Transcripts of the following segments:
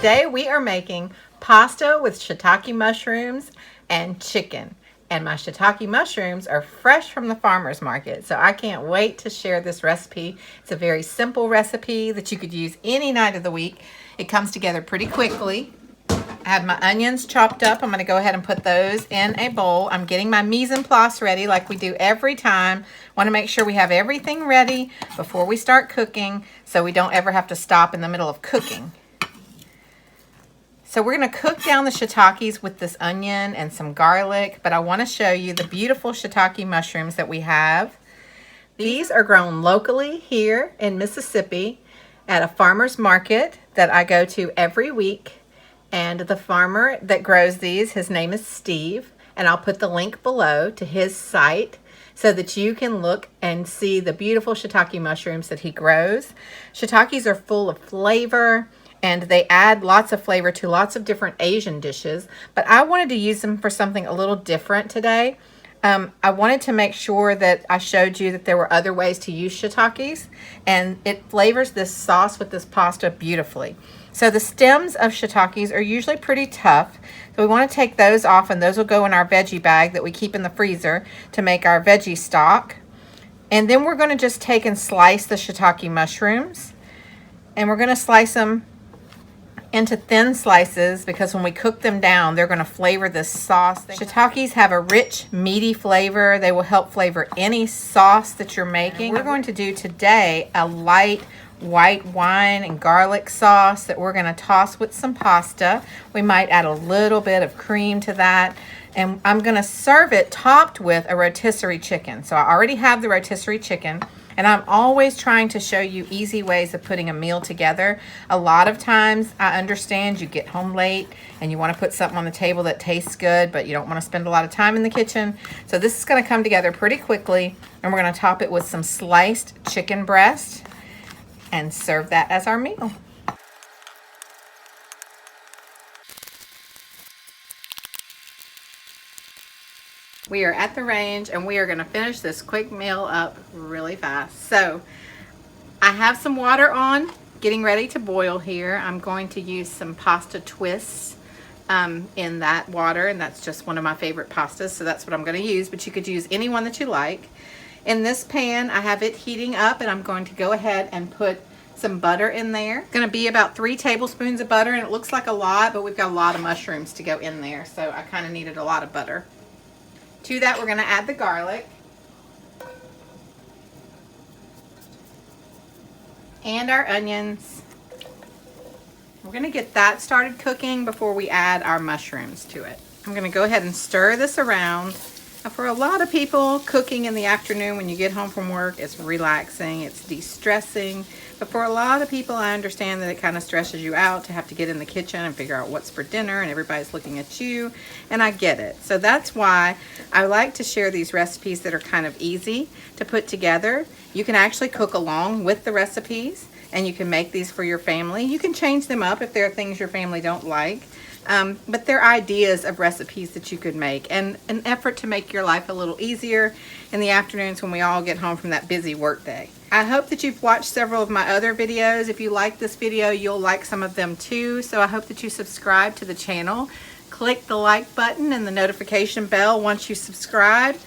Today we are making pasta with shiitake mushrooms and chicken. And my shiitake mushrooms are fresh from the farmer's market, so I can't wait to share this recipe. It's a very simple recipe that you could use any night of the week. It comes together pretty quickly. I have my onions chopped up. I'm going to go ahead and put those in a bowl. I'm getting my mise en place ready like we do every time. Want to make sure we have everything ready before we start cooking so we don't ever have to stop in the middle of cooking. So we're going to cook down the shiitakes with this onion and some garlic, but I want to show you the beautiful shiitake mushrooms that we have. These are grown locally here in Mississippi at a farmer's market that I go to every week. And the farmer that grows these, his name is Steve, and I'll put the link below to his site so that you can look and see the beautiful shiitake mushrooms that he grows. Shiitakes are full of flavor, and they add lots of flavor to lots of different Asian dishes, but I wanted to use them for something a little different today. I wanted to make sure that I showed you that there were other ways to use shiitakes, and it flavors this sauce with this pasta beautifully. So the stems of shiitakes are usually pretty tough, so we want to take those off, and those will go in our veggie bag that we keep in the freezer to make our veggie stock. And then we're going to just take and slice the shiitake mushrooms, and we're going to slice them into thin slices because when we cook them down, they're going to flavor this sauce. Shiitakes have a rich, meaty flavor. They will help flavor any sauce that you're making. And we're going to do today a light white wine and garlic sauce that we're going to toss with some pasta. We might add a little bit of cream to that. And I'm going to serve it topped with a rotisserie chicken. So I already have the rotisserie chicken. And I'm always trying to show you easy ways of putting a meal together. A lot of times I understand you get home late and you want to put something on the table that tastes good, but you don't want to spend a lot of time in the kitchen. So this is going to come together pretty quickly, and we're going to top it with some sliced chicken breast and serve that as our meal. We are at the range and we are going to finish this quick meal up really fast. So I have some water on, getting ready to boil here. I'm going to use some pasta twists in that water, and that's just one of my favorite pastas, so that's what I'm going to use, but you could use any one that you like. In this pan, I have it heating up, and I'm going to go ahead and put some butter in there. It's going to be about 3 tablespoons of butter, and it looks like a lot, but we've got a lot of mushrooms to go in there, so I kind of needed a lot of butter. To that, we're going to add the garlic and our onions. We're going to get that started cooking before we add our mushrooms to it. I'm going to go ahead and stir this around. Now, for a lot of people, cooking in the afternoon when you get home from work is relaxing, it's de-stressing. But for a lot of people, I understand that it kind of stresses you out to have to get in the kitchen and figure out what's for dinner, and everybody's looking at you, and I get it. So that's why I like to share these recipes that are kind of easy to put together. You can actually cook along with the recipes, and you can make these for your family. You can change them up if there are things your family don't like. But they're ideas of recipes that you could make, and an effort to make your life a little easier in the afternoons when we all get home from that busy work day. I hope that you've watched several of my other videos. If you like this video, you'll like some of them too. So I hope that you subscribe to the channel. Click the like button and the notification bell once you subscribe.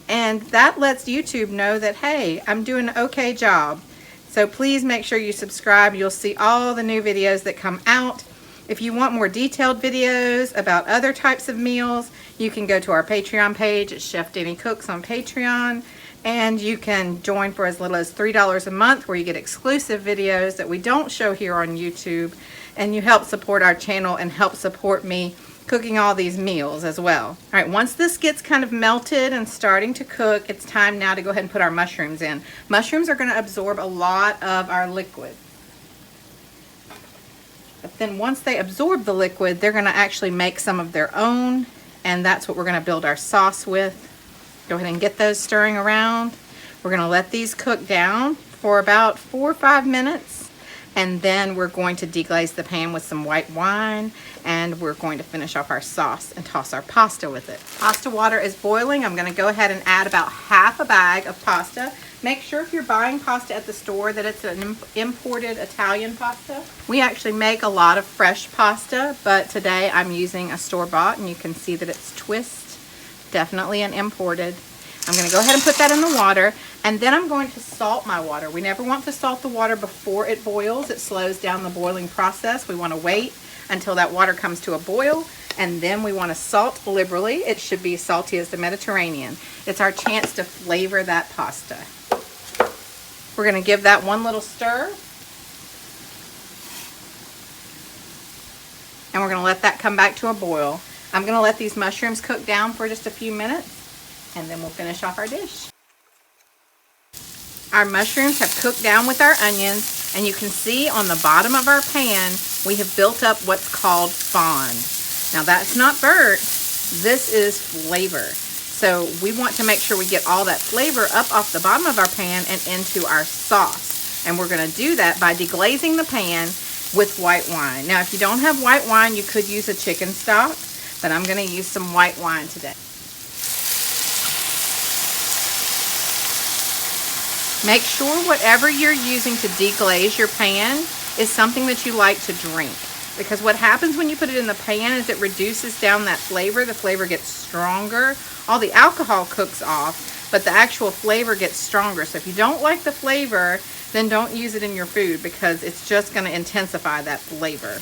And that lets YouTube know that, hey, I'm doing an okay job. So please make sure you subscribe. You'll see all the new videos that come out. If you want more detailed videos about other types of meals, you can go to our Patreon page at Chef Danny Cooks on Patreon, and you can join for as little as $3 a month, where you get exclusive videos that we don't show here on YouTube, and you help support our channel and help support me cooking all these meals as well. All right, once this gets kind of melted and starting to cook, it's time now to go ahead and put our mushrooms in. Mushrooms are going to absorb a lot of our liquid. But then once they absorb the liquid, they're going to actually make some of their own, and that's what we're going to build our sauce with. Go ahead and get those stirring around. We're going to let these cook down for about 4 or 5 minutes, and then we're going to deglaze the pan with some white wine, and we're going to finish off our sauce and toss our pasta with it. Pasta water is boiling. I'm going to go ahead and add about half a bag of pasta. Make sure if you're buying pasta at the store that it's an imported Italian pasta. We actually make a lot of fresh pasta, but today I'm using a store-bought, and you can see that it's Twist, definitely an imported. I'm going to go ahead and put that in the water, and then I'm going to salt my water. We never want to salt the water before it boils. It slows down the boiling process. We want to wait until that water comes to a boil, and then we want to salt liberally. It should be salty as the Mediterranean. It's our chance to flavor that pasta. We're going to give that one little stir, and we're going to let that come back to a boil. I'm going to let these mushrooms cook down for just a few minutes, and then we'll finish off our dish. Our mushrooms have cooked down with our onions, and you can see on the bottom of our pan we have built up what's called fond. Now that's not burnt, this is flavor. So we want to make sure we get all that flavor up off the bottom of our pan and into our sauce. And we're going to do that by deglazing the pan with white wine. Now if you don't have white wine, you could use a chicken stock, but I'm going to use some white wine today. Make sure whatever you're using to deglaze your pan is something that you like to drink. Because what happens when you put it in the pan is it reduces down that flavor. The flavor gets stronger. All the alcohol cooks off, but the actual flavor gets stronger. So if you don't like the flavor, then don't use it in your food because it's just going to intensify that flavor.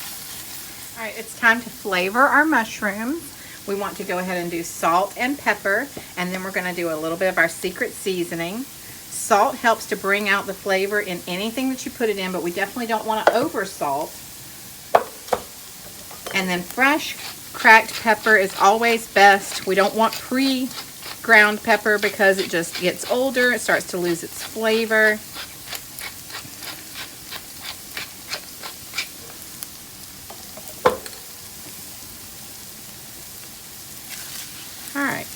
All right, it's time to flavor our mushrooms. We want to go ahead and do salt and pepper, and then we're going to do a little bit of our secret seasoning. Salt helps to bring out the flavor in anything that you put it in, but we definitely don't want to over salt. And then fresh cracked pepper is always best. We don't want pre-ground pepper because it just gets older. It starts to lose its flavor. All right.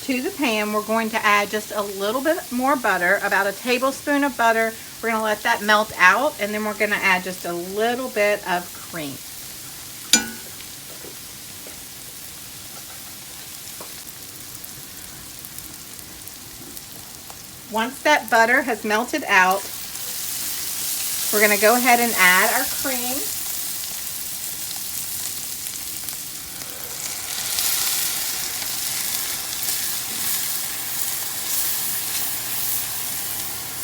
To the pan, we're going to add just a little bit more butter, about a tablespoon of butter. We're going to let that melt out, and then we're going to add just a little bit of cream. Once that butter has melted out, we're going to go ahead and add our cream.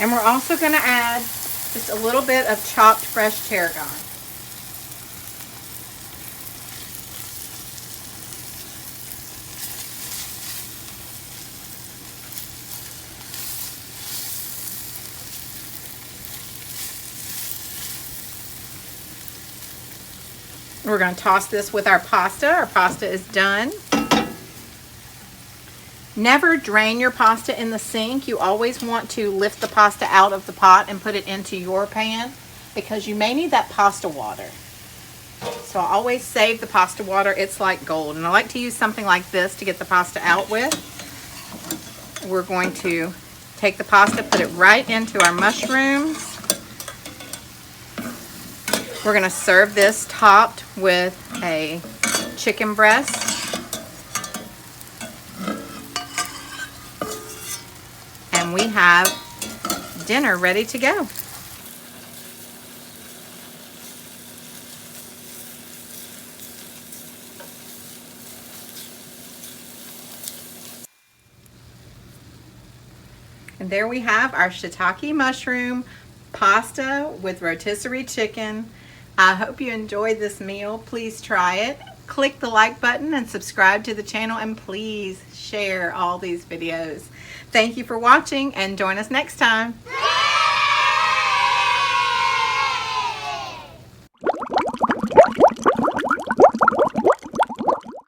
And we're also going to add just a little bit of chopped fresh tarragon. We're going to toss this with our pasta. Our pasta is done. Never drain your pasta in the sink. You always want to lift the pasta out of the pot and put it into your pan because you may need that pasta water. So I always save the pasta water. It's like gold. And I like to use something like this to get the pasta out with. We're going to take the pasta, put it right into our mushrooms. We're going to serve this topped with a chicken breast. And we have dinner ready to go. And there we have our shiitake mushroom pasta with rotisserie chicken. I hope you enjoyed this meal. Please try it. Click the like button and subscribe to the channel, and please share all these videos. Thank you for watching, and join us next time.